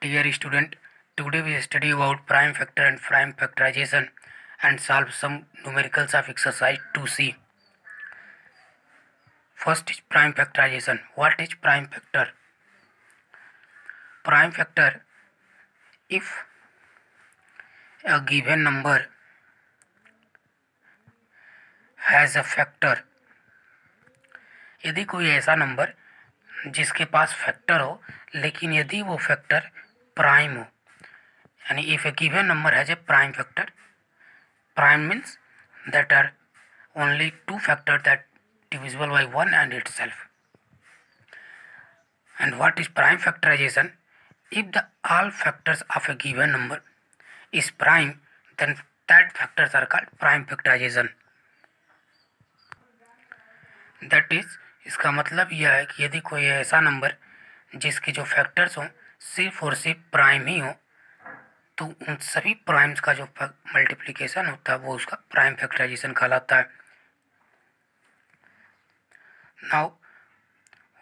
Dear student, today we study about prime factor and prime factorization and solve some numericals of exercise 2C. First is prime factorization. What is prime factor? Prime factor, if a given number has a factor, यदि कोई ऐसा number जिसके पास factor हो लेकिन यदि वो factor prime हो, यानी if A given number has a prime factor, prime means that are only two factors that divisible by 1 and itself. And what is prime factorization? If the all factors of a given number is prime, then that factors are called prime factorization. That is, इसका मतलब यह है कि यदि कोई ऐसा number जिसके जो फैक्टर्स हों सिर्फ और सिर्फ प्राइम ही हो, तो उन सभी प्राइम्स का जो मल्टीप्लिकेशन होता है वो उसका प्राइम फैक्टराइजेशन कहलाता है. Now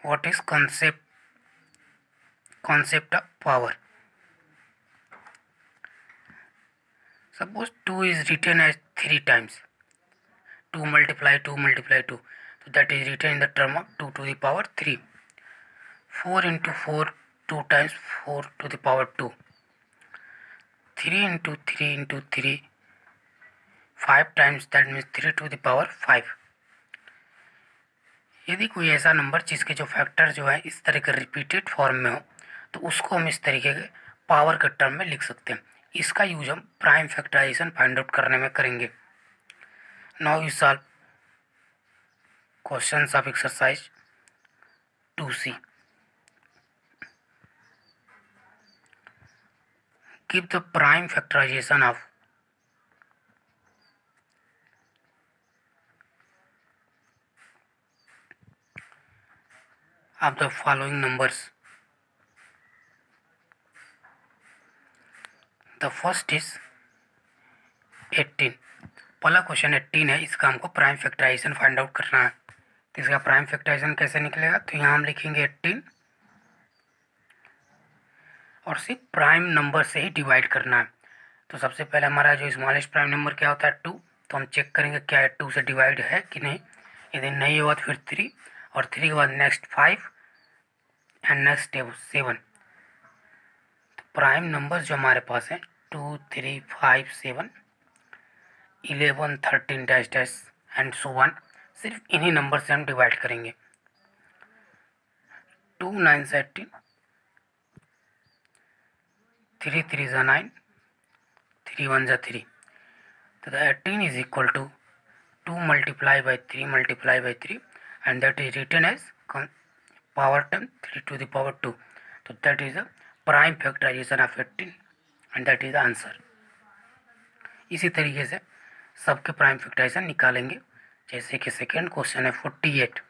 what is concept of power? Suppose 2 is written as 3 times. 2 multiply 2 multiply 2. So that is written in the term of 2 to the power 3. 4 into 4 2 times 4 to the power 2. 3 into 3 into 3 5 times, that means 3 to the power 5. यदि कोई ऐसा number जिसके जो factor जो है इस तरह के रिपीटेड फॉर्म में हो तो उसको हम इस तरीके के पावर के टर्म में लिख सकते हैं. इसका यूज हम प्राइम फैक्टराइजेशन फाइंड आउट करने में करेंगे. Now we solve questions of exercise 2C. Give the prime factorization of the following numbers. The first is 18. पहला क्वेश्चन 18 है, इसका हमको प्राइम फैक्टराइजेशन फाइंड आउट करना है. तो इसका प्राइम फैक्टराइजेशन कैसे निकलेगा? तो यहाँ हम लिखेंगे 18 और सिर्फ प्राइम नंबर से ही डिवाइड करना है. तो सबसे पहले हमारा जो स्मॉलेस्ट प्राइम नंबर क्या होता है 2. तो हम चेक करेंगे क्या है 2 से डिवाइड है कि नहीं. यदि नहीं हुआ तो फिर 3 और 3 के बाद नेक्स्ट 5 एंड नेक्स्ट 7. तो प्राइम नंबर जो हमारे पास है 2 3 5 7 11 13 dash dash and so one, सिर्फ इन्हीं नंबर से हम डिवाइड करेंगे. 2 9 18, 3 3 9, 3 1 3. तो the 18 is equal to 2 multiplied by 3 multiplied by 3 and that is written as power term 3 to the power 2. So that is the prime factorization of 18 and that is the answer. इसी तरीके से सबके prime factorisation निकालेंगे. जैसे कि second question है 48.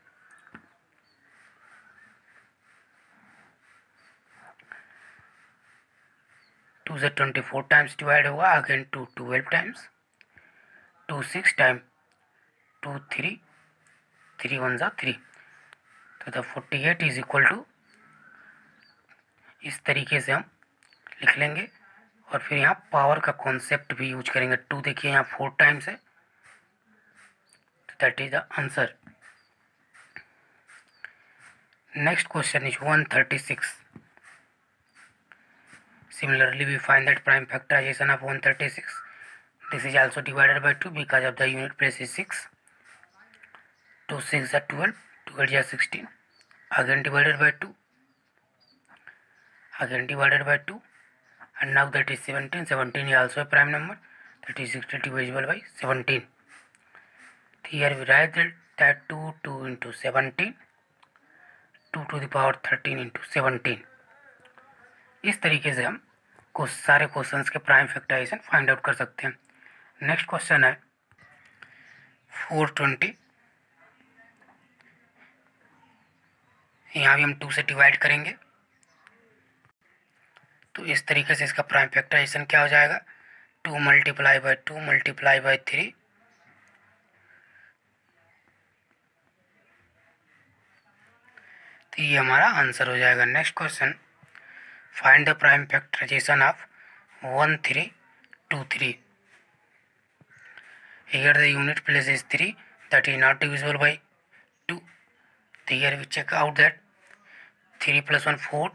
2 से 24 times divide होगा, अगेन 2 12 टाइम्स, 2 6 टाइम, 2 3 3 1 3. तो द 48 इज इक्वल टू, इस तरीके से हम लिख लेंगे और फिर यहाँ पावर का कॉन्सेप्ट भी यूज करेंगे. 2 देखिए यहाँ 4 टाइम्स है, तो that is the answer. Next question is 136. Similarly, we find that prime factorization of 136. This is also divided by 2 because of the unit place is 6. 2 6 are 12, 12 is 16. Again divided by 2. Again divided by 2. And now that is 17. 17 is also a prime number. That is 60 divisible by 17. Here we write that 2 2 into 17. 2 to the power 13 into 17. इस तरीके से हम कुछ सारे questions के prime factorisation find out कर सकते हैं. नेक्स्ट क्वेश्चन है 420. यहाँ भी हम 2 से डिवाइड करेंगे, तो इस तरीके से इसका प्राइम फैक्टराइजेशन क्या हो जाएगा 2 multiplied by 2 multiplied by 3. तो ये हमारा आंसर हो जाएगा. Next question Find the prime factorization of 1 3 2 3. Here the unit place is 3, that is not divisible by 2. So here we check out that 3 plus 1 4,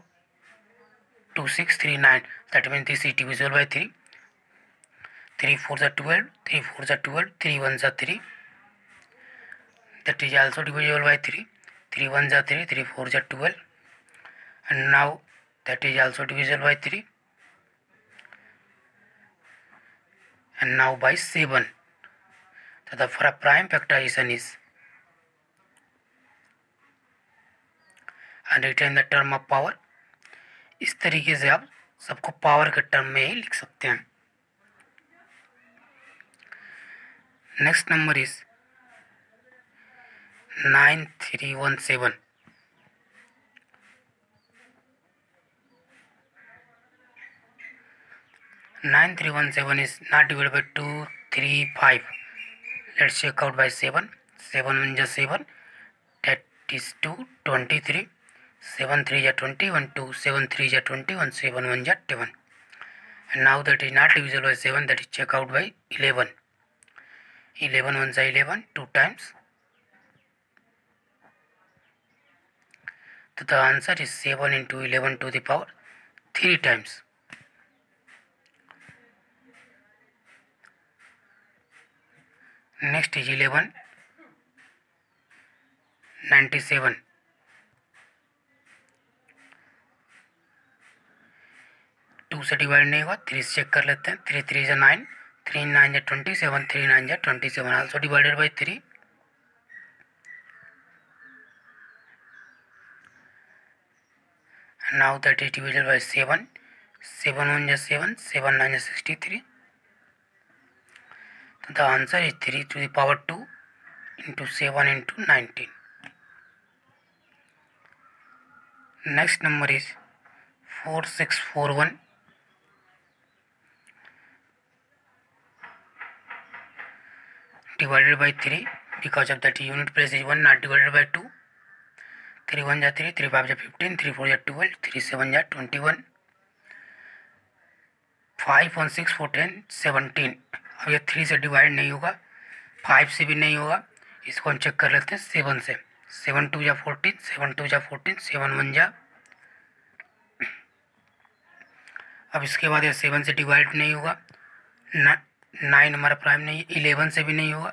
2 6 3 9, that means this is divisible by 3. 3 4s are 12, 3 4s are 12, 3 1s are 3, that is also divisible by 3. 3 1s are 3, 3 4s are 12, and now that is also divisible by 3, and now by 7. So the prime factorization is, and written in the term of power. इस तरीके से आप सबको power के term में ही लिख सकते हैं. Next number is 9317. 9317 is not divided by 2 3 5. Let's check out by 7. 7 1 is 7, that is 2 23. 7 3 is 20, 1 2, 7 3 is 20, 1 7 1 is 7. And now that is not divisible by 7, that is check out by 11. 11 1 is 11, 2 times. So the answer is 7 into 11 to the power 3 times. Next is 11 97. 2 से divide नहीं हुआ, 3 से check कर लेते हैं. 3 3 is 9, 3 9 is 27, 3 9 is 27, also divided by 3. And now that is divisible by 7. 7 1 is 7, 7 9 is 63. So the answer is 3 to the power 2 into 7 into 19. Next number is 4641. Divided by 3, because of that unit place is 1, not divided by 2. 3 1 is 3, 3 5 is 15, 3 4 is 12, 3 7 is 21. 5 1 6 4 10 17. अब ये 3 से divide नहीं होगा, 5 से भी नहीं होगा. इसको हम चेक कर लेते हैं 7 से. 7 2 जा 14, 7 2 जा 14, 7 1 जा. अब इसके बाद ये 7 से डिवाइड नहीं होगा. 9 हमारा प्राइम नहीं, 11 से भी नहीं होगा.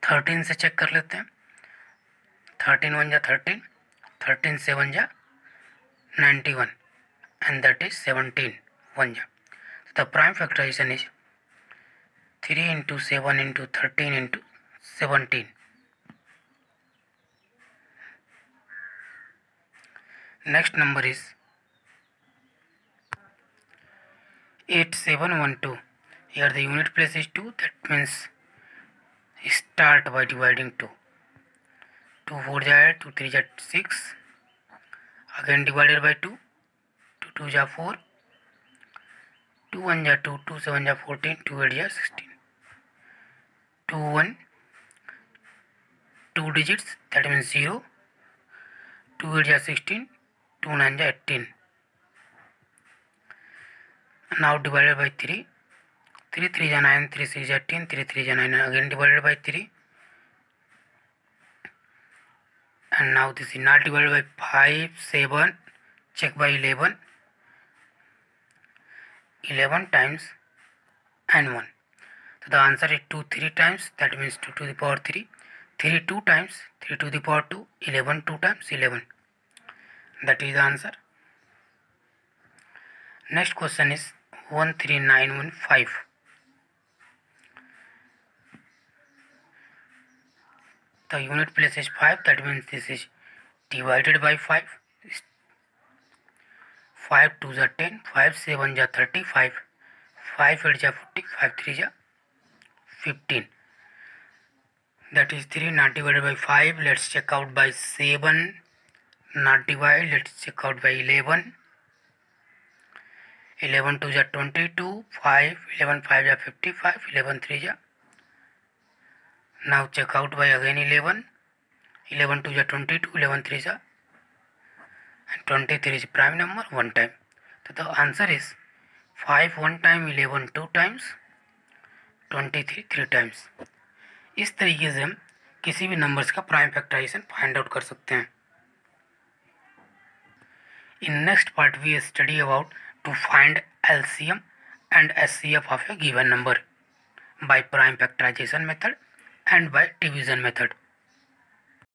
13 से चेक कर लेते हैं. 13 1 जा 13, 13 7 जा 91, and that is 17 1 जा. The prime factorization is 3 into 7 into 13 into 17. Next number is 8712. Here the unit place is 2, that means start by dividing 2. 2 4 is 8, 2 3 is 6, again divided by 2. 2 2 is 4, 2 1 is 2, 2 7 is 14, 2 8 is 16. 2 1, 2 digits, that means 0. 2 8 is 16, 2 9 is 18. Now divided by 3. 3 3 is 9, 3 6 is 18, 3 3 is 9, again divided by 3. And now this is not divided by 5 7, check by 11. 11 times and 1. So the answer is 2 3 times, that means 2 to the power 3. 3 2 times, 3 to the power 2. 11 2 times 11. That is the answer. Next question is 13915. The unit place is 5, that means this is divided by 5. 5 2 is 10, 5 7 is 35, 5 8 is 40, 5 3 is 15. That is 3 not divided by 5. Let's check out by 7. Not divide. Let's check out by 11. 11 2 is 22, 5, 11 5 is 55, 11 3 is. Now check out by again 11. 11 2 is 22, 11 3 is, and 23 is prime number 1 time. तो the answer is 5 1 time, 11 2 times, 23 3 times. इस तरीके से हम किसी भी numbers का prime factorisation find out कर सकते हैं। In next part we study about to find LCM and SCF of a given number by prime factorization method and by division method.